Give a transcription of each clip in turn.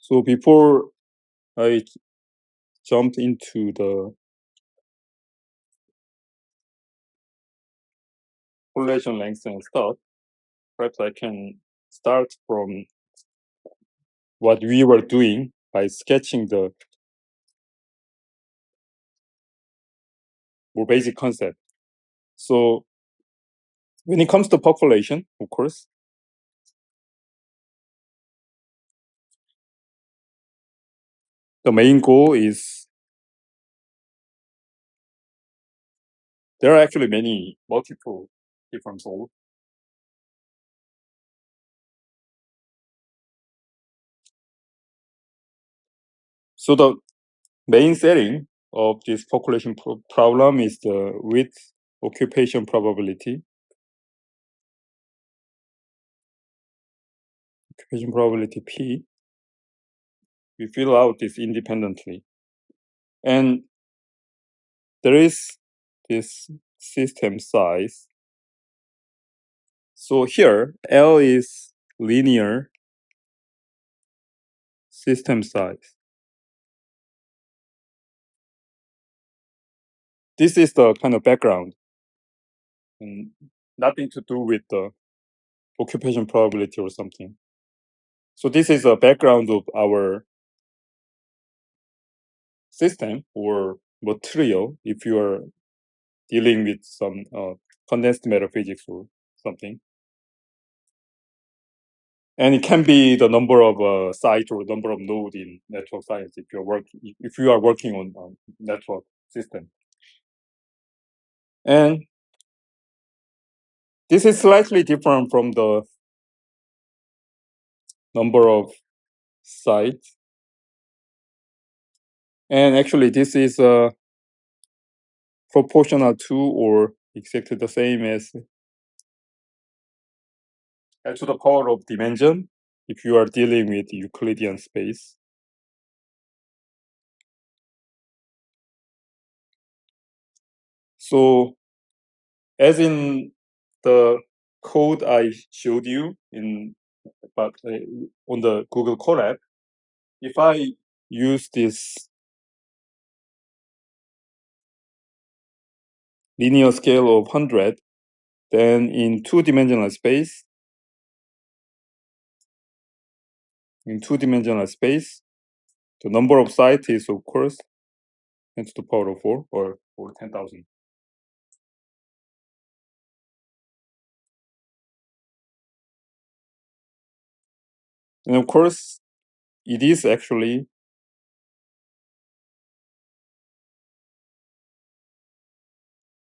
So before I jumped into the correlation length and stuff, perhaps I can start from what we were doing by sketching the more basic concept. So when it comes to population, of course, the main goal is there are actually multiple different goals. So the main setting of this population problem is the width occupation probability. Occupation probability P. We fill out this independently. And there is this system size. So here, L is linear system size. This is the kind of background, and nothing to do with the occupation probability or something. So this is a background of our system or material if you are dealing with some condensed matter physics or something. And it can be the number of sites or number of nodes in network science if you are working on network system. And this is slightly different from the number of sites. And actually, this is proportional to or exactly the same as L to the power of dimension if you are dealing with Euclidean space. So as in the code I showed you on the Google Colab, if I use this linear scale of 100, then in two-dimensional space, the number of sites is, of course, 10 to the power of 4 or 10,000. And of course, it is actually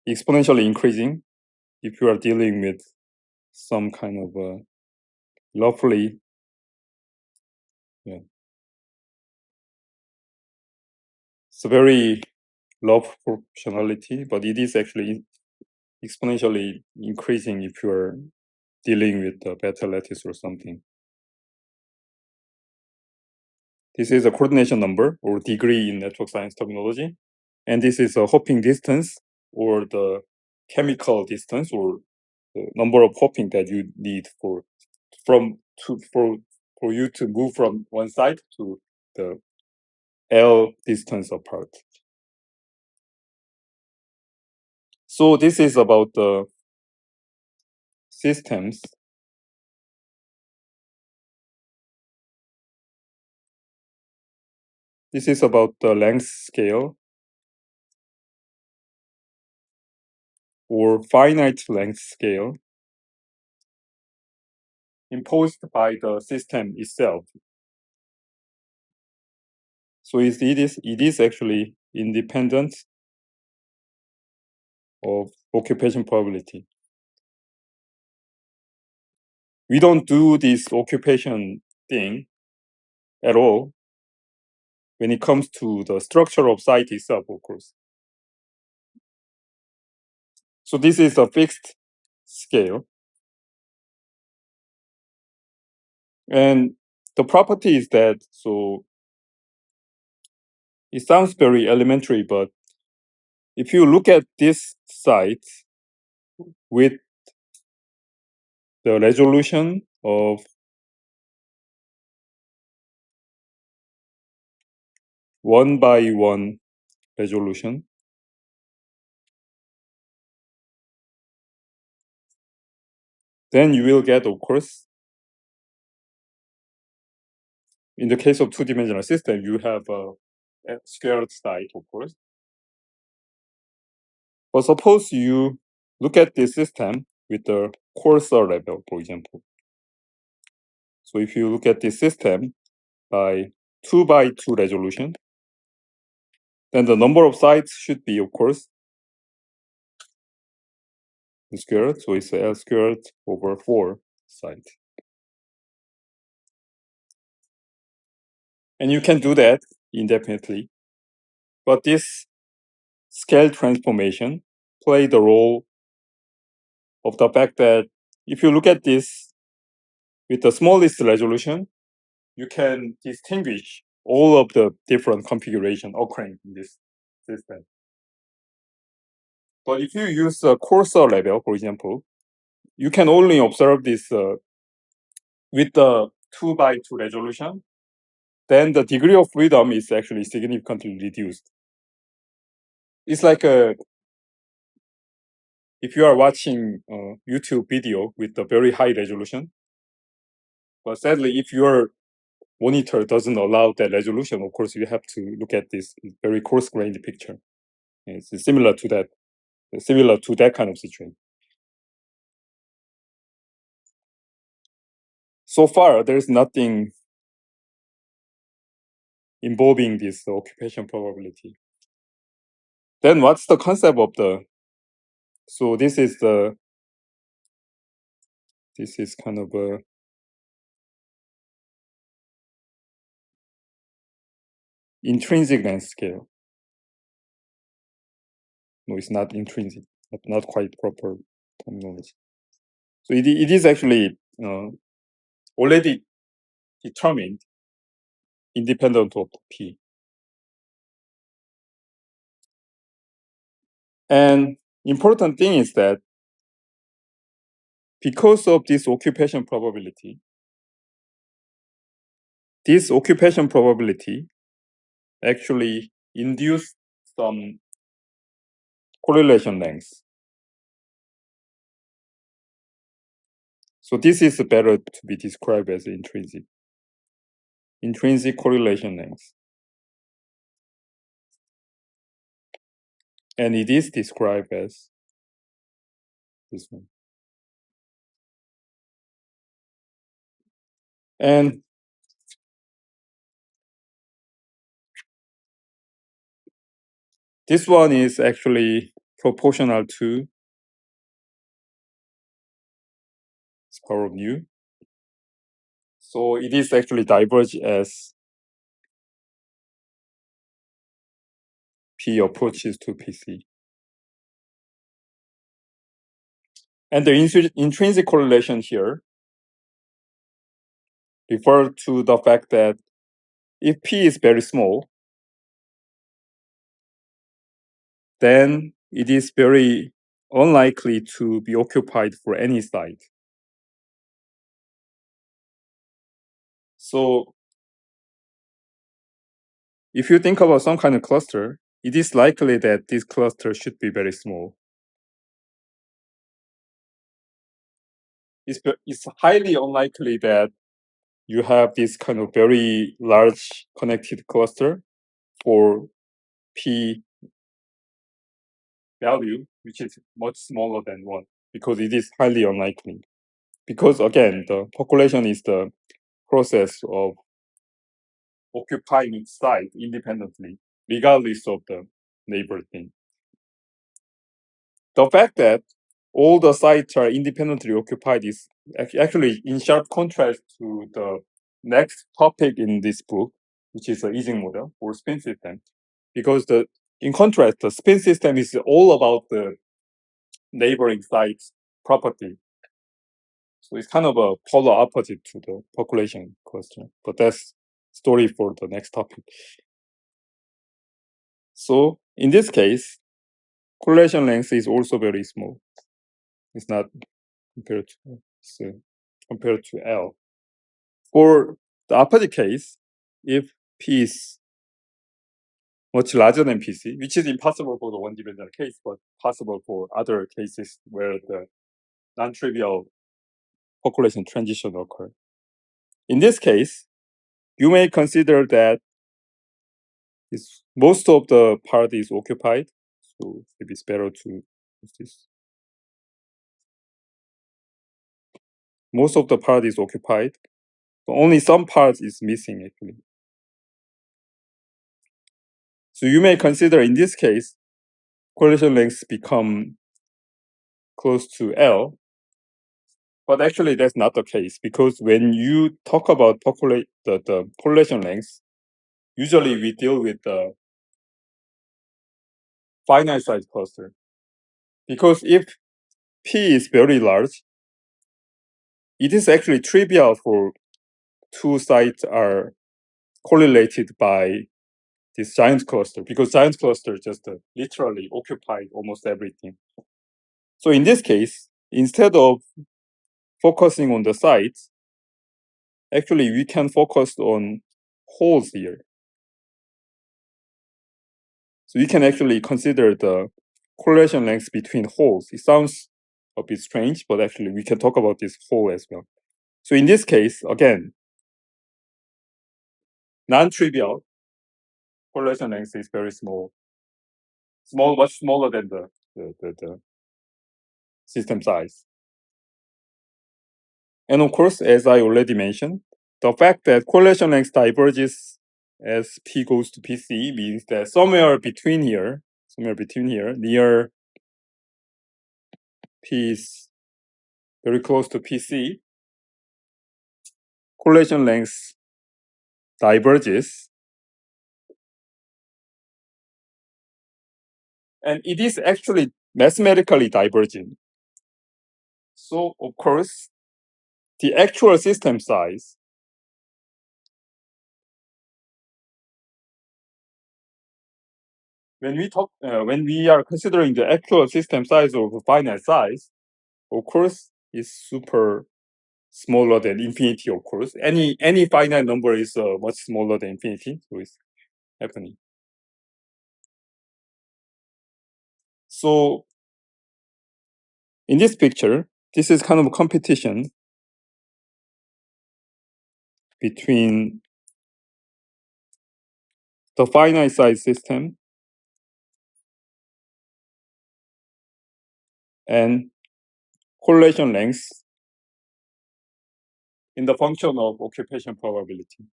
exponentially increasing if you are dealing with some kind of roughly, it's a very low proportionality, but it is actually exponentially increasing if you are dealing with the beta lattice or something. This is a coordination number or degree in network science terminology. And this is a hopping distance or the chemical distance or the number of hopping that you need for you to move from one side to the L distance apart. So this is about the systems. This is about the length scale or finite length scale imposed by the system itself. So it is actually independent of occupation probability. We don't do this occupation thing at all when it comes to the structure of site itself, of course. So this is a fixed scale. And the property is that, so it sounds very elementary, but if you look at this site with the resolution of 1:1 resolution, then you will get, of course, in the case of two-dimensional system, you have a squared side, of course. But suppose you look at this system with the coarser level, for example. So if you look at this system by 2:2 resolution, then the number of sides should be, of course, squared. So it's L squared over 4 sides. And you can do that indefinitely. But this scale transformation play the role of the fact that if you look at this with the smallest resolution, you can distinguish all of the different configuration occurring in this system. But if you use a coarser level, for example, you can only observe this with the 2:2 resolution, then the degree of freedom is actually significantly reduced. It's like if you are watching a YouTube video with a very high resolution, but sadly, if your monitor doesn't allow that resolution, of course, you have to look at this very coarse-grained picture. It's similar to that kind of situation. So far, there's nothing involving this occupation probability. Then what's the concept of the, so this is kind of a intrinsic length scale. No, it's not intrinsic, not quite proper terminology. So it is actually already determined independent of P. And important thing is that because of this occupation probability actually induce some correlation length. So this is better to be described as intrinsic correlation length. And it is described as this one. And this one is actually proportional to power of nu. So it is actually diverge as P approaches to PC. And the intrinsic correlation here refer to the fact that if P is very small, then it is very unlikely to be occupied for any side. So if you think about some kind of cluster, it is likely that this cluster should be very small. It's highly unlikely that you have this kind of very large connected cluster for P value, which is much smaller than 1, because it is highly unlikely. Because again, the percolation is the process of occupying each side independently, regardless of the neighbor thing. The fact that all the sites are independently occupied is actually in sharp contrast to the next topic in this book, which is the Ising model or spin system. Because in contrast, the spin system is all about the neighboring sites property. So it's kind of a polar opposite to the percolation question, but that's story for the next topic. So in this case, correlation length is also very small. It's not compared to L. For the opposite case, if P is much larger than PC, which is impossible for the one-dimensional case, but possible for other cases where the non-trivial percolation transition occur. In this case, you may consider that most of the part is occupied, so maybe it's better to use this. Most of the part is occupied, but only some parts is missing actually. So you may consider in this case, correlation lengths become close to L, but actually that's not the case, because when you talk about the correlation lengths, usually we deal with the finite size cluster. Because if P is very large, it is actually trivial for two sites are correlated by this giant cluster, because giant cluster just literally occupied almost everything. So in this case, instead of focusing on the sites, actually we can focus on holes here. So we can actually consider the correlation lengths between holes. It sounds a bit strange, but actually we can talk about this hole as well. So in this case, again, non-trivial correlation length is very small, much smaller than the system size. And of course, as I already mentioned, the fact that correlation length diverges as P goes to PC means that somewhere between here, near P is very close to PC, correlation length diverges. And it is actually mathematically diverging. So of course, the actual system size when we are considering the actual system size of finite size, of course, is super smaller than infinity. Of course, any finite number is much smaller than infinity, so it's happening. So in this picture, this is kind of a competition between the finite size system and correlation length in the function of occupation probability.